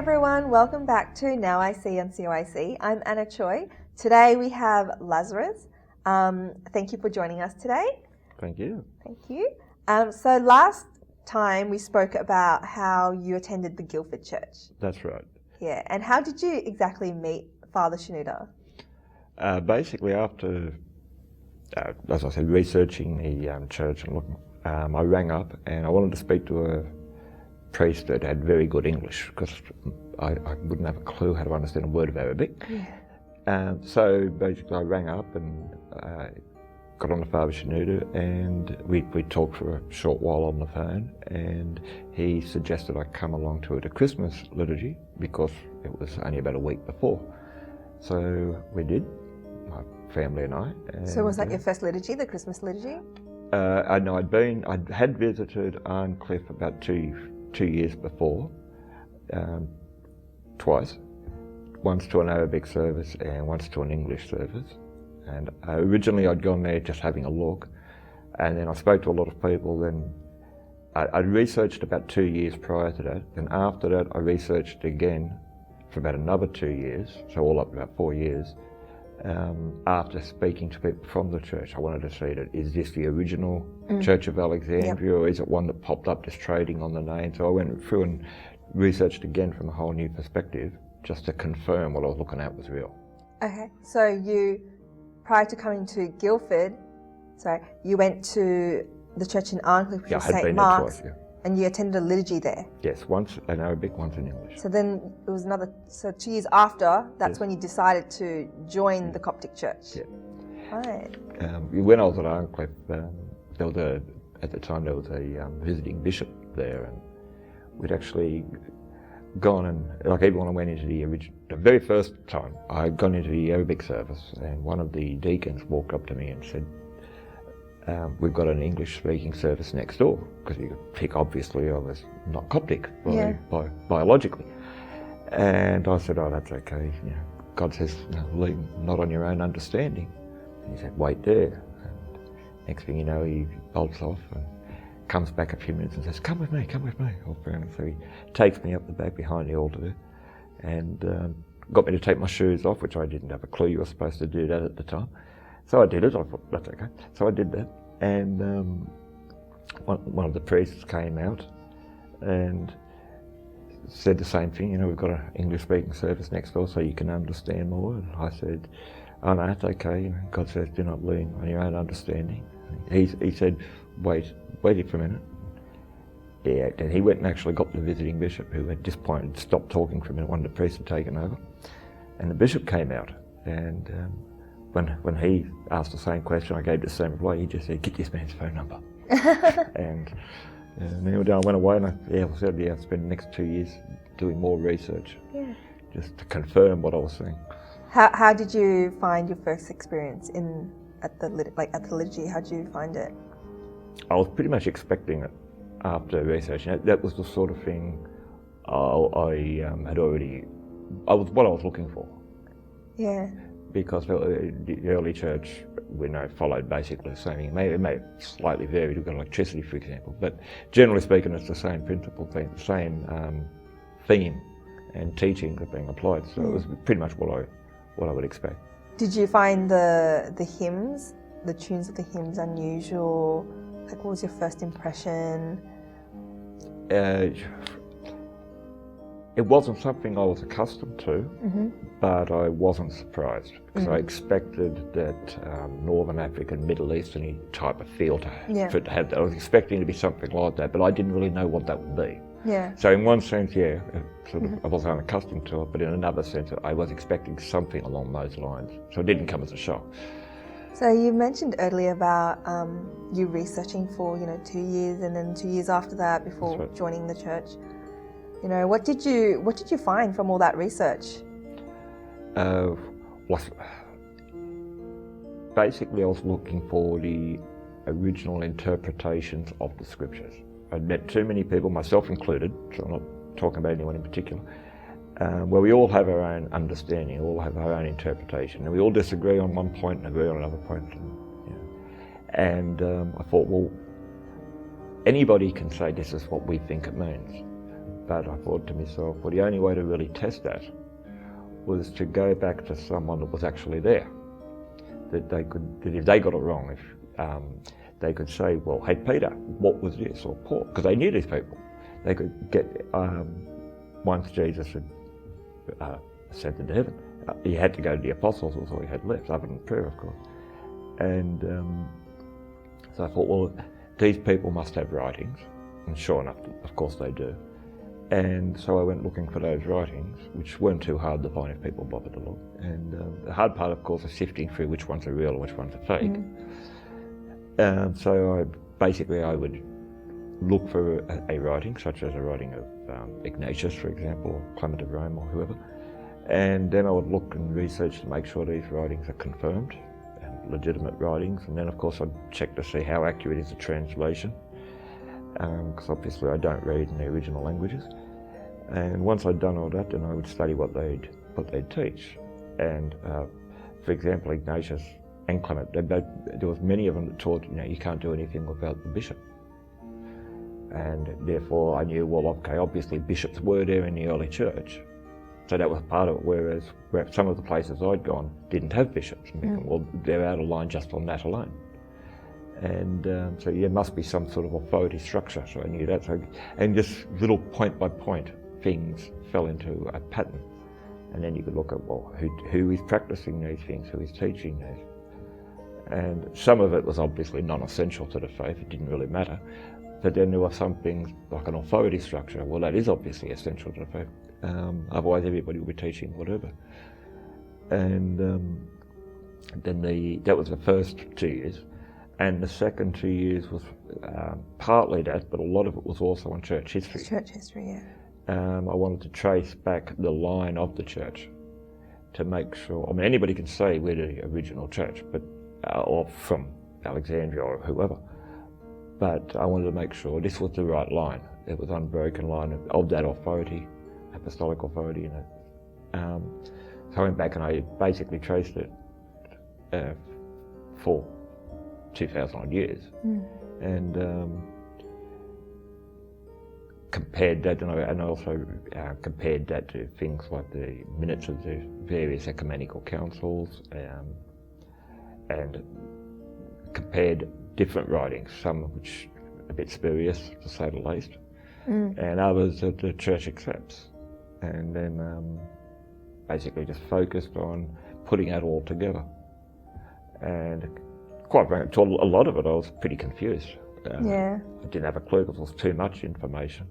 everyone, welcome back to Now I See on COIC. I'm Anna Choi. Today we have Lazarus. Thank you for joining us today. Thank you. Thank you. So last time we spoke about how you attended the Guildford Church. That's right. Yeah, and how did you exactly meet Father Shenouda? Basically after, as I said, researching the church and looking, I rang up and I wanted to speak to a priest that had very good English because I wouldn't have a clue how to understand a word of Arabic. Yeah. So basically I rang up and got on to Father Shenouda and we talked for a short while on the phone, and he suggested I come along to the Christmas liturgy because it was only about a week before. So we did, my family and I. And, so was that your first liturgy, the Christmas liturgy? I know I had visited Arncliffe about two years before, twice, once to an Arabic service and once to an English service. And originally I'd gone there just having a look, and then I spoke to a lot of people. Then I researched about 2 years prior to that, and after that I researched again for about another 2 years, so all up about 4 years. After speaking to people from the church, I wanted to see that, is this the original Church of Alexandria, or is it one that popped up just trading on the name? So I went through and researched again from a whole new perspective, just to confirm what I was looking at was real. Okay, so you, prior to coming to Guildford, you went to the church in Arncliffe, which is St. Mark's, and you attended a liturgy there? Yes, once in Arabic, once in English. So then it was 2 years after, that's when you decided to join the Coptic Church? Yeah. Right. When I was at Arncliffe, at the time there was a visiting bishop there, and we'd actually gone and, like everyone, I went into the very first time, I'd gone into the Arabic service, and one of the deacons walked up to me and said, we've got an English-speaking service next door, because you could pick, obviously, I was not Coptic biologically. And I said, oh, that's okay. You know, God says, lean not on your own understanding. And he said, wait there. And next thing you know, he bolts off and comes back a few minutes and says, come with me, old friend. So he takes me up the back behind the altar and got me to take my shoes off, which I didn't have a clue you were supposed to do that at the time. So I did it. I thought, that's okay. So I did that, and one of the priests came out and said the same thing. You know, we've got an English-speaking service next door, so you can understand more. And I said, oh no, it's okay. You know, God says, do not lean on your own understanding. He said, wait here for a minute. Yeah, and he went and actually got the visiting bishop, who at this point had stopped talking for a minute. One of the priests had taken over, and the bishop came out and. When he asked the same question, I gave the same reply. He just said, get this man's phone number. And then I went away and I spent the next 2 years doing more research, just to confirm what I was seeing. How did you find your first experience at the liturgy? How did you find it? I was pretty much expecting it after researching. That was the sort of thing what I was looking for. Yeah. Because the early church, we know, followed basically the same thing. It may slightly vary. We've got electricity, for example, but generally speaking, it's the same principle, the same theme and teaching that being applied. So it was pretty much what I would expect. Did you find the hymns, the tunes of the hymns, unusual? Like, what was your first impression? It wasn't something I was accustomed to, but I wasn't surprised because I expected that Northern African, Middle Eastern type of feel for it to have that. I was expecting it to be something like that, but I didn't really know what that would be. Yeah. So in one sense, I was unaccustomed to it, but in another sense, I was expecting something along those lines. So it didn't come as a shock. So you mentioned earlier about you researching for 2 years, and then 2 years after that before joining the church. You know, what did you find from all that research? Basically, I was looking for the original interpretations of the scriptures. I'd met too many people, myself included, so I'm not talking about anyone in particular, where we all have our own understanding, all have our own interpretation, and we all disagree on one point and agree on another point. And I thought, well, anybody can say this is what we think it means. but I thought to myself, well, the only way to really test that was to go back to someone that was actually there. That if they got it wrong, if they could say, well, hey Peter, what was this? Or Paul, because they knew these people. They could get, once Jesus had ascended to heaven, he had to go to the apostles, was all he had left, other than prayer, of course. And so I thought, well, these people must have writings, and sure enough, of course they do. And so I went looking for those writings, which weren't too hard to find if people bothered to look. And the hard part, of course, is sifting through which ones are real and which ones are fake. So I would look for a writing, such as a writing of Ignatius, for example, or Clement of Rome, or whoever. And then I would look and research to make sure these writings are confirmed and legitimate writings. And then, of course, I'd check to see how accurate is the translation, because obviously I don't read in the original languages. And once I'd done all that, then I would study what they'd teach. And for example, Ignatius and Clement, there was many of them that taught, you can't do anything without the bishop. And therefore I knew, well, okay, obviously bishops were there in the early church. So that was part of it, whereas some of the places I'd gone didn't have bishops. And thinking, well, they're out of line just on that alone. And so there must be some sort of authority structure, so I knew that. So, and just little point by point things fell into a pattern. And then you could look at, well, who is practicing these things, who is teaching these. And some of it was obviously non-essential to the faith, it didn't really matter. But then there were some things like an authority structure. Well, that is obviously essential to the faith. Otherwise everybody would be teaching whatever. And then that was the first 2 years. And the second 2 years was partly that, but a lot of it was also on church history. Church history, yeah. I wanted to trace back the line of the church to make sure, I mean, anybody can say we're the original church, but or from Alexandria or whoever, but I wanted to make sure this was the right line. It was unbroken line of that authority, apostolic authority. So I went back and I basically traced it for 2,000 odd years, and compared that, and I also compared that to things like the minutes of the various ecumenical councils, and compared different writings, some of which are a bit spurious, to say the least, and others that the church accepts, and then basically just focused on putting that all together. And quite frankly, to a lot of it I was pretty confused. I didn't have a clue because it was too much information.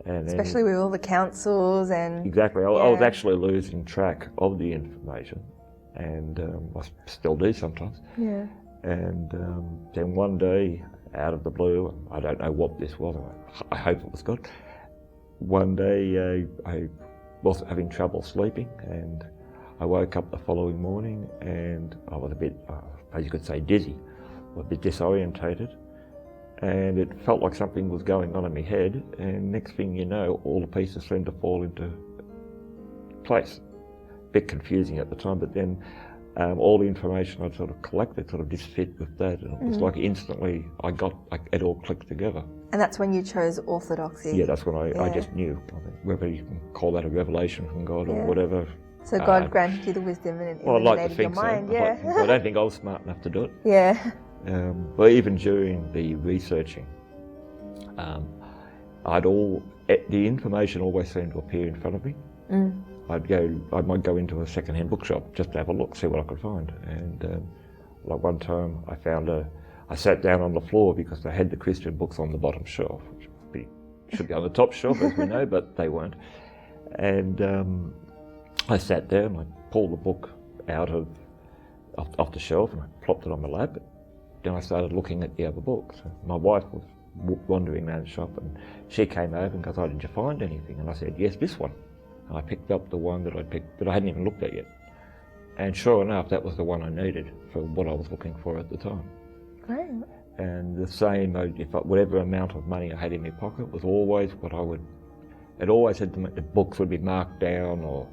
And especially with all the councils and... Exactly, I was actually losing track of the information, and I still do sometimes. Yeah. And then one day, out of the blue, I don't know what this was, I hope it was good. One day I was having trouble sleeping, and I woke up the following morning and I was a bit, as you could say, dizzy, or a bit disorientated. And it felt like something was going on in my head, and next thing you know, all the pieces seemed to fall into place. A bit confusing at the time, but then all the information I'd sort of collected sort of just fit with that, and it was like instantly it all clicked together. And that's when you chose orthodoxy? Yeah, that's when I just knew. I mean, whether you can call that a revelation from God or whatever. So God granted you the wisdom and illuminated your mind, I don't think I was smart enough to do it. Yeah. But even during the researching, the information always seemed to appear in front of me. I might go into a second-hand bookshop just to have a look, see what I could find. And like one time I sat down on the floor because they had the Christian books on the bottom shelf, which should be on the top shelf, as we know, but they weren't. And I sat there and I pulled the book out off the shelf and I plopped it on my lap. Then I started looking at the other books. My wife was wandering around the shop, and she came over and goes, "Oh, did you find anything?" And I said, "Yes, this one." And I picked up the one that I'd picked, that I hadn't even looked at yet. And sure enough, that was the one I needed for what I was looking for at the time. Great. And the same, whatever amount of money I had in my pocket was always what I would, it always had the books would be marked down, or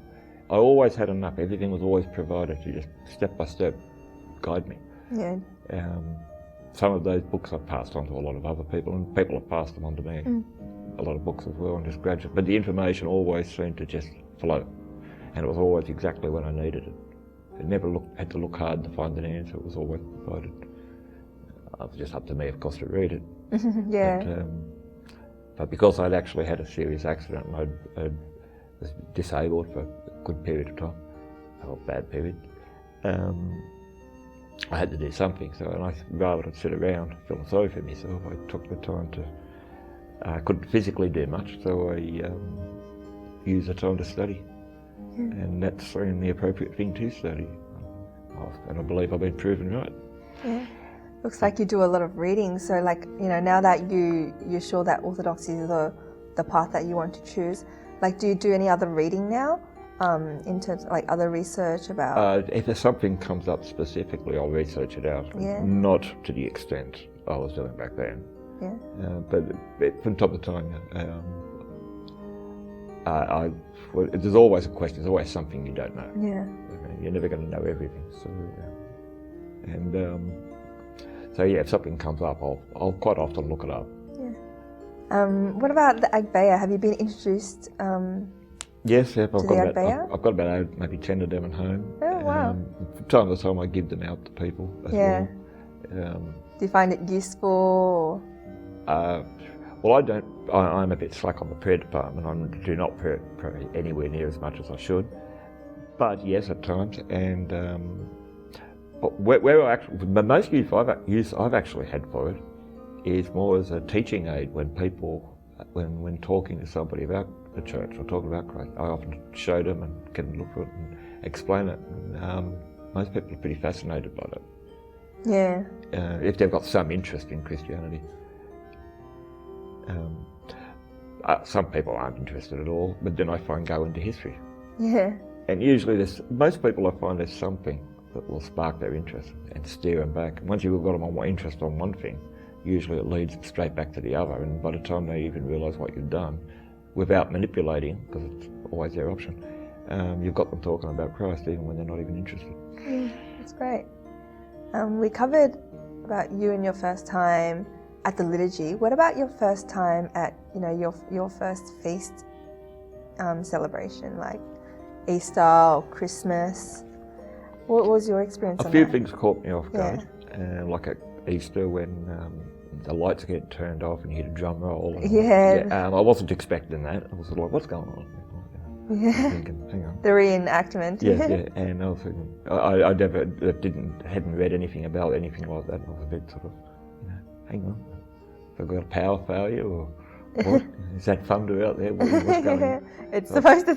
I always had enough. Everything was always provided to just step by step guide me. Yeah. Some of those books I've passed on to a lot of other people, and people have passed them on to me. a lot of books as well and just graduate. But the information always seemed to just flow, and it was always exactly when I needed it. It never had to look hard to find an answer. It was always provided. It was just up to me, of course, to read it. Yeah. But because I'd actually had a serious accident and I was disabled for a good period of time, or a bad period, I had to do something. So, and rather than sit around feeling sorry for myself, I took the time to. I couldn't physically do much, so I used the time to study, and that seemed the appropriate thing to study. And I believe I've been proven right. Yeah. Looks like you do a lot of reading, so like, you know, now that you're sure that orthodoxy is the path that you want to choose, like, do you do any other reading now, in terms of like other research about? If there's something comes up specifically, I'll research it out. Yeah. Not to the extent I was doing back then. Yeah. But from time to time, there's always a question. There's always something you don't know. Yeah. You're never going to know everything. So, so yeah, if something comes up, I'll quite often look it up. Yeah. What about the Agbeya? Have you been introduced? Yes, I've got Agbeya? about maybe 10 of them at home. Oh wow! From time to time, I give them out to people as well. Do you find it useful? Well, I don't. I'm a bit slack on the prayer department. I do not pray anywhere near as much as I should. But yes, at times, and where I actually, the most use I've actually had for it is more as a teaching aid when people, when talking to somebody about the church or talking about Christ. I often show them and can look for it and explain it. And, most people are pretty fascinated by it. Yeah. If they've got some interest in Christianity. Some people aren't interested at all, but then I find go into history. Yeah. And usually most people I find there's something that will spark their interest and steer them back. And once you've got them on interest on one thing, usually it leads straight back to the other, and by the time they even realise what you've done, without manipulating, because it's always their option, you've got them talking about Christ even when they're not even interested. Yeah, that's great. We covered about you and your first time at the liturgy. What about your first time at, you know, your first feast celebration, like Easter or Christmas? What was your experience on that? A few things caught me off guard, like at Easter when the lights get turned off and you hear a drum roll. And, I wasn't expecting that. I was like, what's going on? Thinking, hang on. The reenactment. Yeah. And I was thinking, I never hadn't read anything about anything like that. I was a bit sort of, hang on, have I got a power failure or what? Is that thunder out there? What's going on? It's supposed to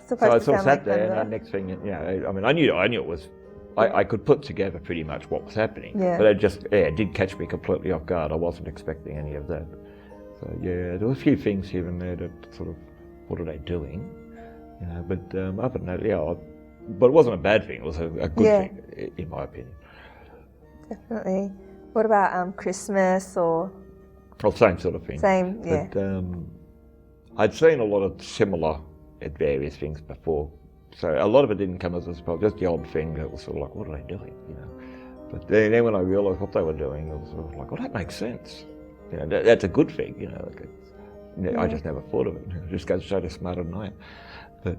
So I sort of sat like there, and the next thing, I mean, I knew it was. I could put together pretty much what was happening, but it did catch me completely off guard. I wasn't expecting any of that. So there were a few things here and there that sort of, what are they doing? But other than that, but it wasn't a bad thing. It was a good thing, in my opinion. Definitely. What about Christmas or? Well, same sort of thing. Same, yeah. But I'd seen a lot of similar at various things before. So a lot of it didn't come as a surprise, just the odd thing that was sort of like, what are they doing, But then when I realised what they were doing, it was sort of like, well, that makes sense. That's a good thing, I just never thought of it. It just goes to show how smarter than I am. But,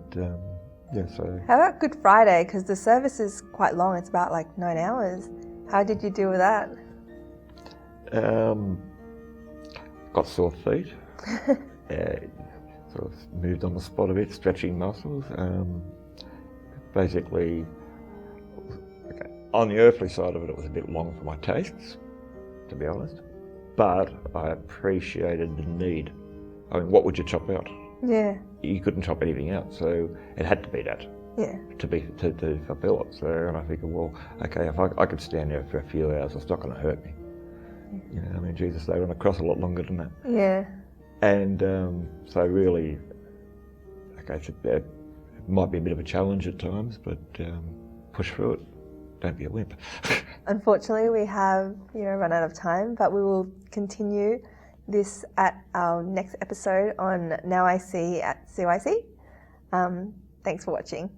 so... How about Good Friday? Because the service is quite long, it's about like 9 hours. How did you deal with that? Got sore feet. Sort of moved on the spot a bit, stretching muscles. Basically, on the earthly side of it, it was a bit long for my tastes, to be honest. But I appreciated the need. I mean, what would you chop out? Yeah. You couldn't chop anything out, so it had to be that. Yeah. To fulfill it. So, and I figured, well, okay, if I could stand there for a few hours, it's not going to hurt me. I mean, Jesus stayed on the cross a lot longer than that. Yeah. And so really, it might be a bit of a challenge at times, but push through it. Don't be a wimp. Unfortunately, we have run out of time, but we will continue this at our next episode on Now I See at CYC. Thanks for watching.